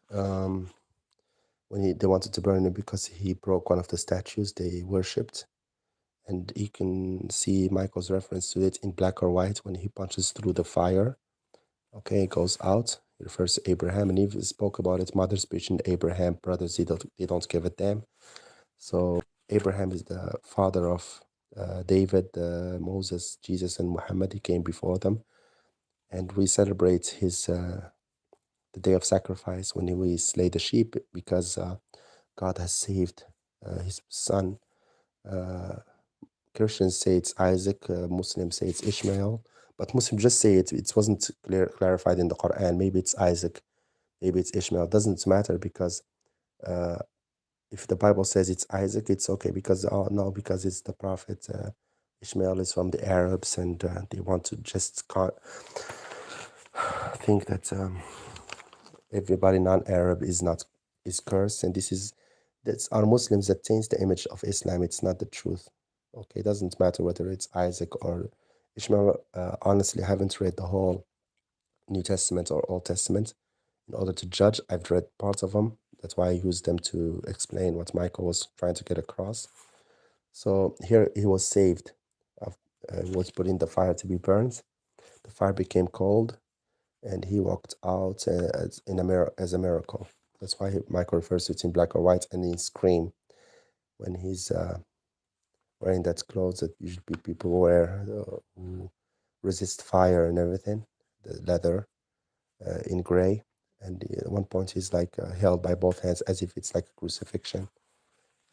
When they wanted to burn him because he broke one of the statues they worshipped. And you can see Michael's reference to it in black or white when he punches through the fire. Okay, it goes out. It refers to Abraham, and Eve spoke about it. Mother's preaching Abraham, brothers, they don't give a damn. So Abraham is the father of David, Moses, Jesus, and Muhammad. He came before them. And we celebrate the day of sacrifice when we slay the sheep, because God has saved his son. Christians say it's Isaac, Muslims say it's Ishmael, but Muslims just say it wasn't clarified in the Quran. Maybe it's Isaac, maybe it's Ishmael. It doesn't matter, because if the Bible says it's Isaac, it's okay, because no, because it's the prophet. Ishmael is from the Arabs, and they want to just think that everybody non-Arab is cursed, and that's our Muslims that change the image of Islam. It's not the truth. Okay, it doesn't matter whether it's Isaac or Ishmael. Honestly, I haven't read the whole New Testament or Old Testament in order to judge. I've read parts of them. That's why I used them to explain what Michael was trying to get across. So here he was saved. He was put in the fire to be burned. The fire became cold, and he walked out as a miracle. That's why Michael refers to it in black or white, and in Scream, when he's wearing that clothes that usually people wear, who resist fire and everything, the leather in gray. And at one point he's like held by both hands as if it's like a crucifixion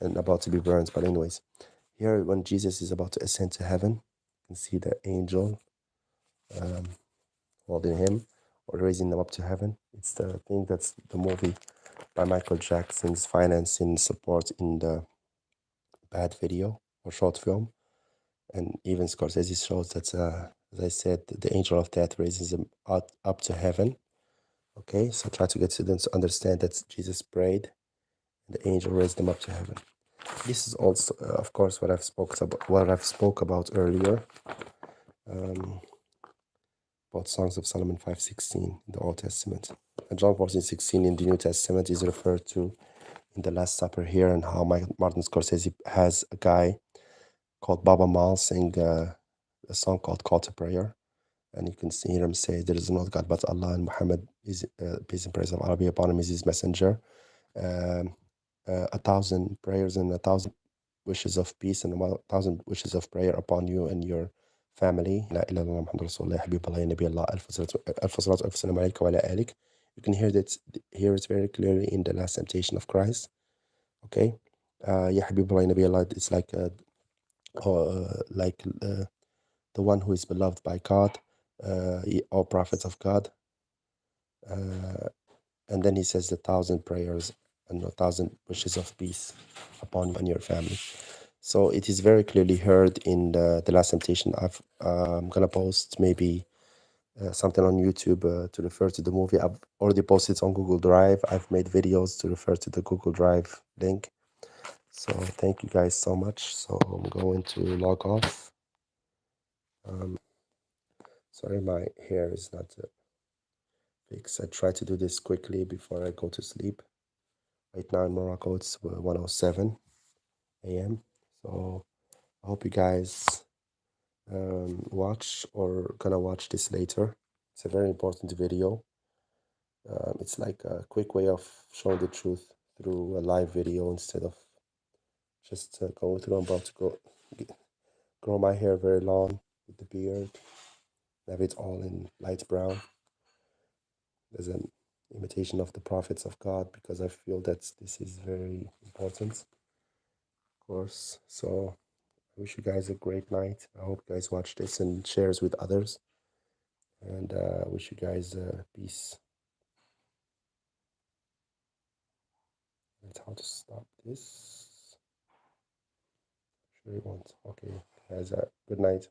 and about to be burned. But anyways, here when Jesus is about to ascend to heaven, you can see the angel um, holding him or raising them up to heaven. It's the thing that's the movie by Michael Jackson's financing support in the bad video or short film. And even Scorsese shows that, as I said, the angel of death raises him up to heaven. Okay, so try to get students to understand that Jesus prayed and the angel raised them up to heaven. This is also, of course, what I've spoke about earlier, um, about Songs of Solomon 5:16 in the Old Testament. And John 14:16 in the New Testament is referred to in the Last Supper here, and how Martin Scorsese has a guy called Baba Mal sing a song called Call to Prayer. And you can hear him say, "There is no God but Allah, and Muhammad is peace and praise of Allah be upon him, is his messenger. Um, 1,000 prayers and 1,000 wishes of peace and 1,000 wishes of prayer upon you and your family. La ilaha illallah Muhammad Rasulullah Habib Allah Nabi Allah alf salatu alf salam alayka wa ala alik." You can hear that here it's very clearly in the last temptation of Christ. Okay, Ya Habib Allah Nabi Allah. It's like the one who is beloved by God, all prophets of God. And then he says 1,000 prayers and 1,000 wishes of peace upon you and your family. So it is very clearly heard in the last temptation. I'm gonna post maybe something on YouTube to refer to the movie. I've already posted it on Google Drive. I've made videos to refer to the Google Drive link. So thank you guys so much. So I'm going to log off. Sorry, my hair is not fixed. I try to do this quickly before I go to sleep. Right now in Morocco, it's 1:07 a.m. So I hope you guys watch or gonna watch this later. It's a very important video. It's like a quick way of showing the truth through a live video instead of just going through. I'm about to grow my hair very long with the beard, have it all in light brown as an imitation of the prophets of God, because I feel that this is very important, of course. So I wish you guys a great night. I hope you guys watch this and shares with others. And I wish you guys peace. That's how to stop this. Sure you won't. Okay, guys. Good night.